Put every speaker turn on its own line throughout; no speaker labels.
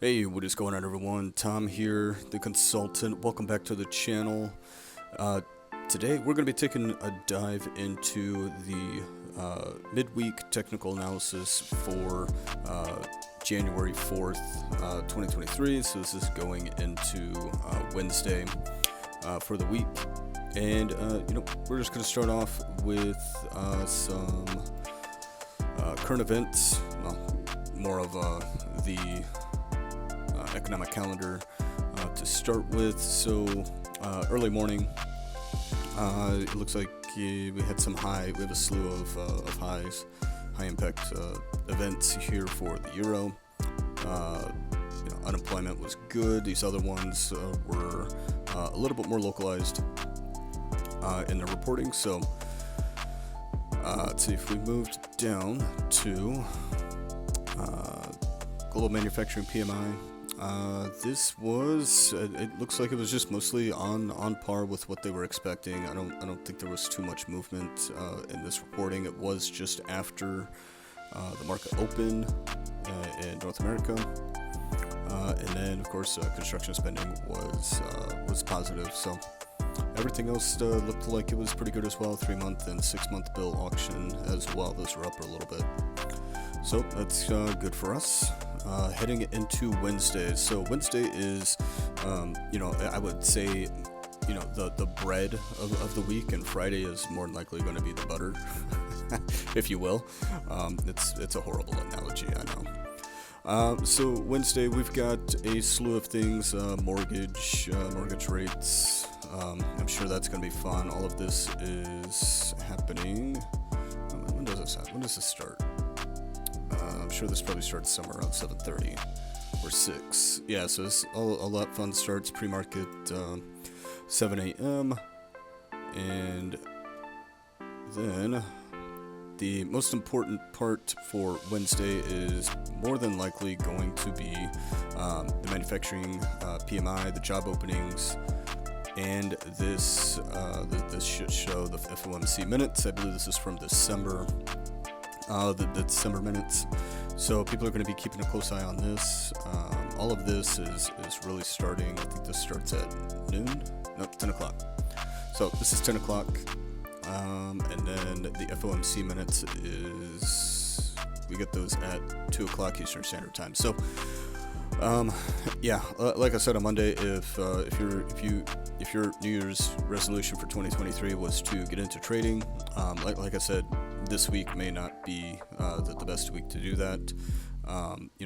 Hey, what is going on, everyone? Tom here, the consultant. Welcome back to the channel. Today we're going to be taking a dive into the midweek technical analysis for January 4th, 2023. So this is going into Wednesday for the week. And, we're just going to start off with some current events, more of the economic calendar to start with. So early morning, it looks like we had we have a slew of high impact events here for the euro. Unemployment was good. These other ones were a little bit more localized in their reporting. So let's see if we moved down to global manufacturing PMI. This was, it looks like it was just mostly on par with what they were expecting. I don't think there was too much movement in this reporting. It was just after the market open in North America. And then, of course, construction spending was positive. So everything else looked like it was pretty good as well. 3-month and 6-month bill auction as well. Those were up a little bit. So that's good for us. Heading into Wednesday. So Wednesday is, I would say, the bread of the week, and Friday is more than likely going to be the butter, if you will. It's a horrible analogy, I know. So Wednesday, we've got a slew of things, mortgage rates. I'm sure that's going to be fun. All of this is happening. When does this start? I'm sure this probably starts somewhere around 7:30 or 6. Yeah, so all that fun starts pre-market 7 a.m. And then the most important part for Wednesday is more than likely going to be the manufacturing PMI, the job openings, and this should show the FOMC minutes. I believe this is from December. The December minutes. So people are going to be keeping a close eye on this. All of this is really starting. I think this starts at noon? No, 10 o'clock. So this is 10 o'clock. And then the FOMC minutes is, we get those at 2 o'clock Eastern Standard Time. So, like I said on Monday, if your New Year's resolution for 2023 was to get into trading, like I said, this week may not be the best week to do that.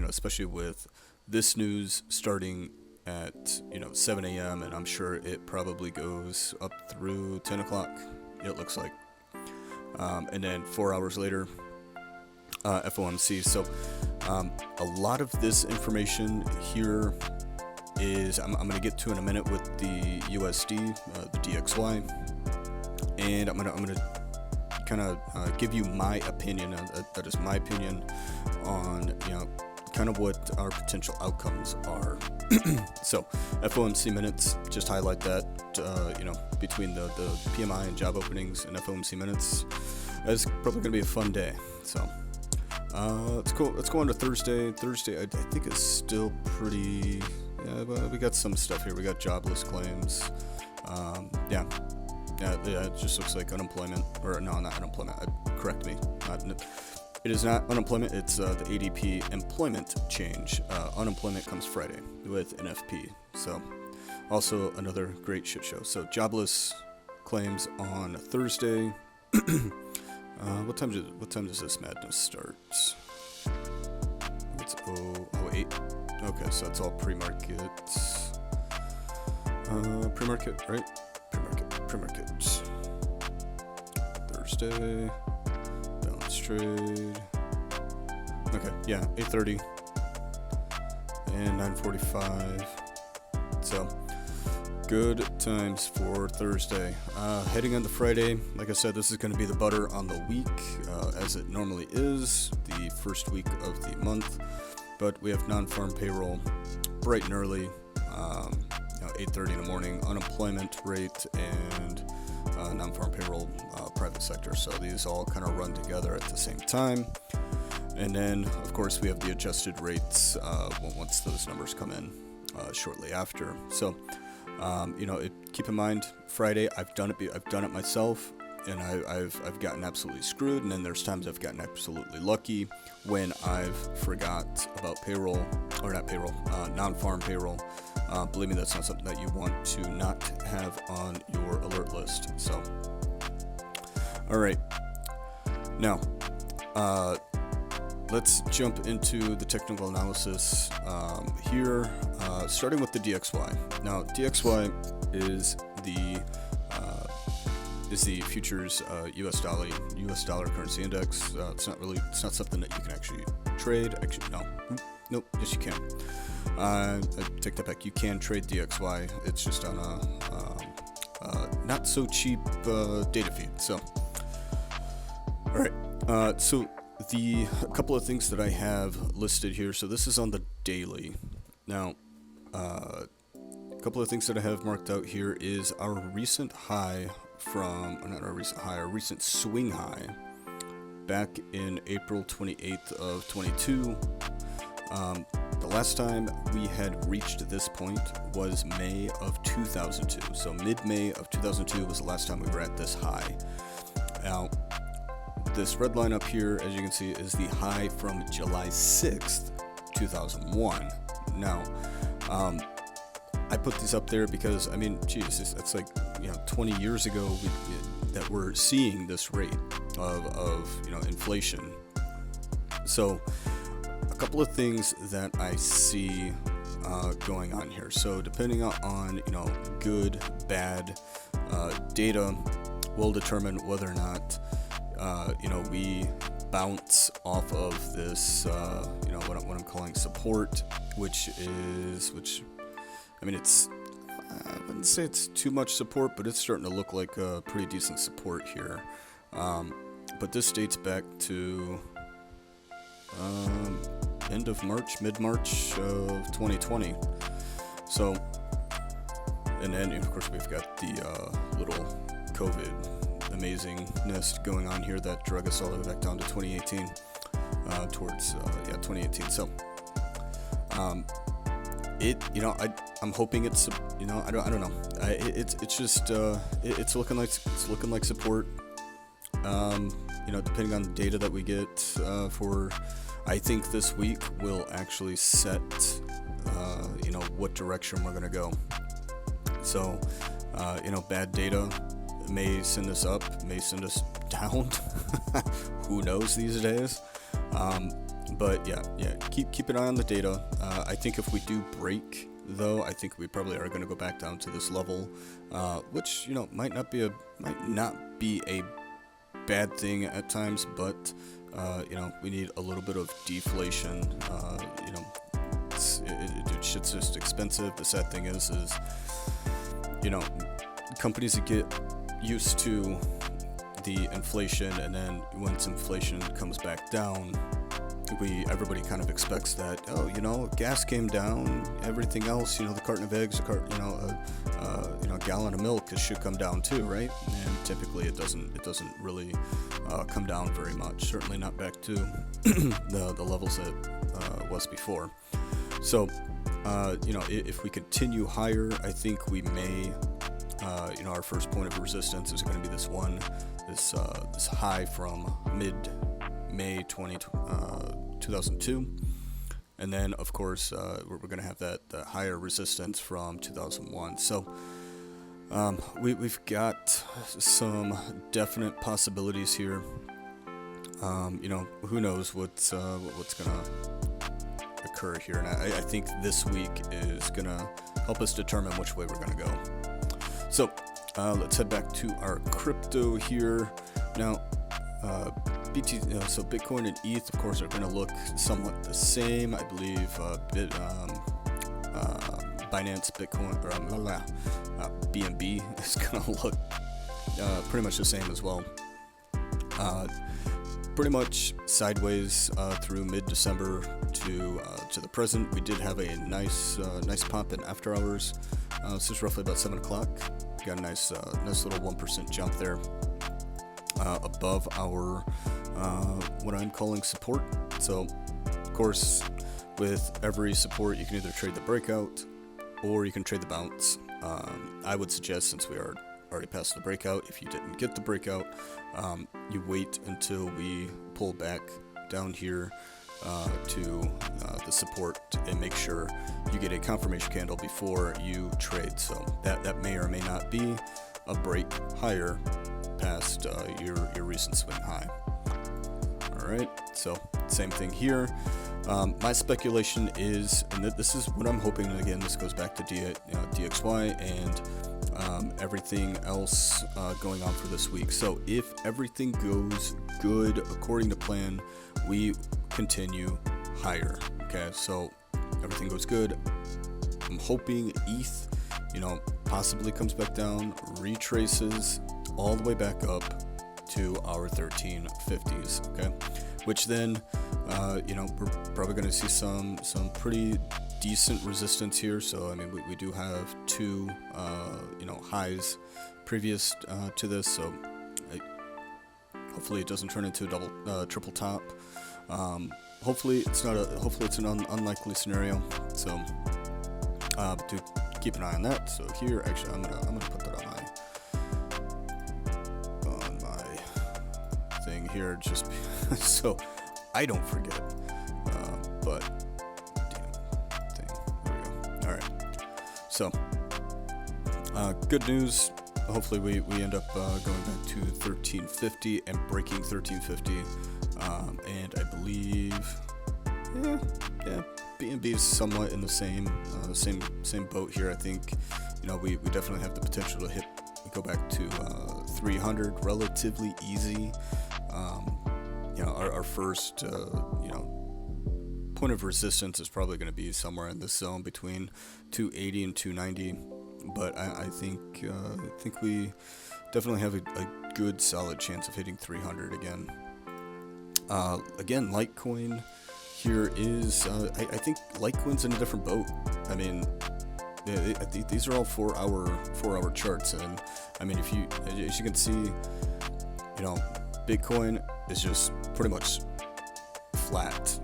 Especially with this news starting at 7 a.m. and I'm sure it probably goes up through 10 o'clock. It looks like, and then 4 hours later, FOMC. So a lot of this information here is I'm going to get to in a minute with the USD, the DXY, and I'm going to kind of give you my opinion. That is my opinion on kind of what our potential outcomes are. So FOMC minutes, just highlight that. Between the PMI and job openings and FOMC minutes, it's probably going to be a fun day. So let's go on to Thursday. Thursday, I think is still pretty. Yeah, we got some stuff here. We got jobless claims. Yeah, it just looks like unemployment, or no, not unemployment. Correct me. It is not unemployment. It's the ADP employment change. Unemployment comes Friday with NFP. So, also another great shit show. So, jobless claims on Thursday. What time does this madness start? It's 08. Okay, so it's all pre-market. Pre-market, right? Pre-market. Thursday. Balance trade. Okay, yeah, 8:30 and 9:45. So good times for Thursday. Heading into Friday, like I said, this is going to be the butter on the week, as it normally is, the first week of the month. But we have non-farm payroll bright and early. 8:30 in the morning, unemployment rate, and non-farm payroll, private sector. So these all kind of run together at the same time. And then, of course, we have the adjusted rates once those numbers come in shortly after. So, keep in mind, Friday, I've done it myself, and I've gotten absolutely screwed. And then there's times I've gotten absolutely lucky when I've forgot about non-farm payroll. Believe me, that's not something that you want to not have on your alert list. So, all right, now. Let's jump into the technical analysis here, starting with the DXY. Now, DXY is the futures U.S. dollar currency index. It's not something that you can actually trade. Actually, nope. Yes, you can. I take that back. You can trade DXY. It's just on a not so cheap data feed. So, all right. So. A couple of things that I have listed here. So this is on the daily. Now, a couple of things that I have marked out here is our recent high our recent swing high back in April 28th of 22. The last time we had reached this point was May of 2002. So mid-May of 2002 was the last time we were at this high. Now, this red line up here, as you can see, is the high from July 6th, 2001. Now, I put these up there because, I mean, geez, it's like, 20 years ago that we're seeing this rate of inflation. So, a couple of things that I see going on here. So, depending on good, bad data will determine whether or not we bounce off of this, what I'm calling support, which I mean, I wouldn't say it's too much support, but it's starting to look like a pretty decent support here. But this dates back to end of March, mid-March of 2020. So, and then, of course, we've got the little COVID amazingness going on here that drug us all the way back down to 2018, towards 2018. So, I'm hoping it's, I don't know. It's just it's looking like support. Depending on the data that we get for, I think this week will actually set, what direction we're gonna go. So, bad data may send us up, may send us down. Who knows these days? But yeah, keep an eye on the data. I think if we do break, though, I think we probably are going to go back down to this level, which might not be a bad thing at times, but we need a little bit of deflation. Shit's just expensive. The sad thing is companies that get used to the inflation, and then once inflation comes back down, everybody kind of expects that, gas came down, everything else, the carton of eggs, a gallon of milk should come down too, right? And typically it doesn't really come down very much. Certainly not back to the levels that was before. So, if we continue higher, I think we may, our first point of resistance is going to be this high from mid-May 2002. And then, of course, we're going to have that higher resistance from 2001. So, we've got some definite possibilities here. Who knows what's going to occur here. And I think this week is going to help us determine which way we're going to go. So, let's head back to our crypto here. Now, so Bitcoin and ETH, of course, are going to look somewhat the same. I believe Binance Bitcoin, or BNB is going to look pretty much the same as well. Pretty much sideways through mid-December to the present. We did have a nice pop in after hours. This is roughly about 7 o'clock. Got a nice little 1% jump there above our what I'm calling support. So, of course, with every support, you can either trade the breakout or you can trade the bounce. I would suggest, since we are already past the breakout, if you didn't get the breakout, you wait until we pull back down here to the support and make sure you get a confirmation candle before you trade. So that may or may not be a break higher past your recent swing high. Alright, so same thing here. My speculation is, and this is what I'm hoping, and again, this goes back to DXY and everything else going on for this week. So if everything goes good according to plan, we continue higher. Okay, so everything goes good. I'm hoping ETH, possibly comes back down, retraces all the way back up to our 1350s. Okay, which then we're probably going to see some pretty decent resistance here. So I mean, we do have two highs previous to this, so hopefully it doesn't turn into a double triple top. Hopefully it's an unlikely scenario, so do keep an eye on that. So here, actually, I'm gonna put that on my thing here, just so I don't forget. But damn thing, there we go. All right, so good news. Hopefully we end up going back to 1350 and breaking 1350, and I believe BNB is somewhat in the same boat here. I think we definitely have the potential to go back to 300 relatively easy. Our first point of resistance is probably going to be somewhere in this zone between 280 and 290. But I think we definitely have a good solid chance of hitting 300 again. Again, Litecoin here is I think Litecoin's in a different boat. I mean, these are all 4-hour charts, and I mean, as you can see, Bitcoin is just pretty much flat.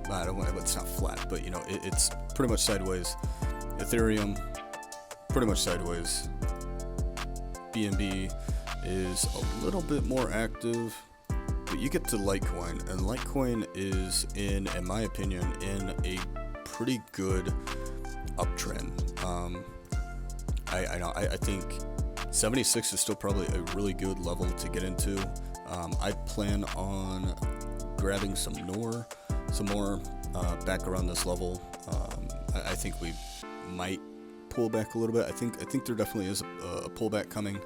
It's not flat, but it's pretty much sideways. Ethereum, pretty much sideways. BNB is a little bit more active, but you get to Litecoin, and Litecoin is in my opinion, in a pretty good uptrend. I think 76 is still probably a really good level to get into. I plan on grabbing some more back around this level. I think we might pull back a little bit. I think there definitely is a pullback coming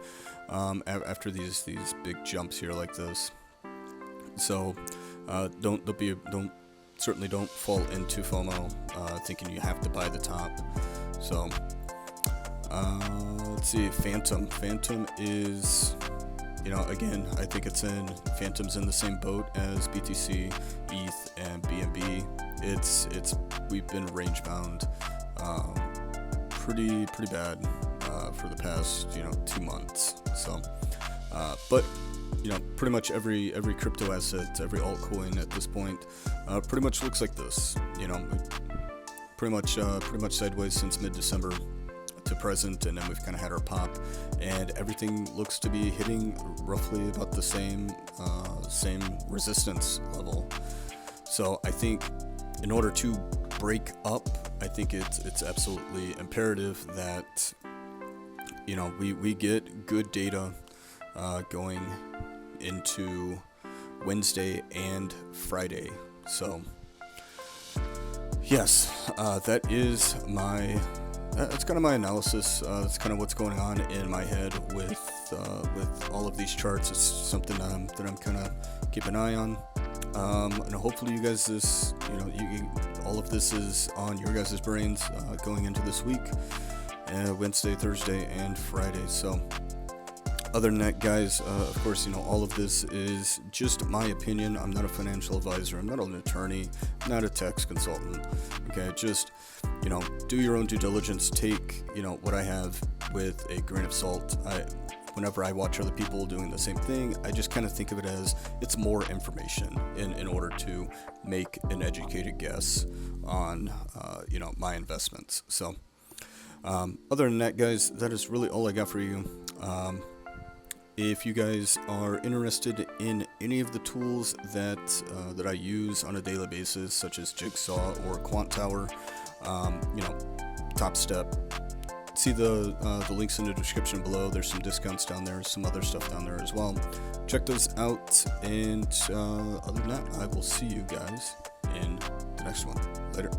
after these big jumps here like this. So certainly don't fall into FOMO thinking you have to buy the top. So let's see, Phantom is, again, I think Phantom's in the same boat as BTC, ETH, and BNB. We've been range bound pretty bad for the past 2 months. So but pretty much every crypto asset, every altcoin at this point pretty much looks like this. Pretty much sideways since mid-December to present, and then we've kind of had our pop, and everything looks to be hitting roughly about the same resistance level. So I think in order to break up, I think it's absolutely imperative that we get good data going into Wednesday and Friday. So yes, that's kind of my analysis. That's kind of what's going on in my head with all of these charts. It's something that I'm kind of keeping an eye on. And hopefully you guys, all of this is on your guys' brains going into this week, Wednesday, Thursday, and Friday. So other than that, guys, of course, all of this is just my opinion. I'm not a financial advisor. I'm not an attorney. I'm not a tax consultant. Okay, just do your own due diligence. Take what I have with a grain of salt. whenever I watch other people doing the same thing, I just kind of think of it as it's more information in order to make an educated guess on, my investments. So, other than that, guys, that is really all I got for you. If you guys are interested in any of the tools that I use on a daily basis, such as Jigsaw or Quantower, TopStep, see the links in the description below. There's some discounts down there, some other stuff down there as well. Check those out, and other than that, I will see you guys in the next one. Later.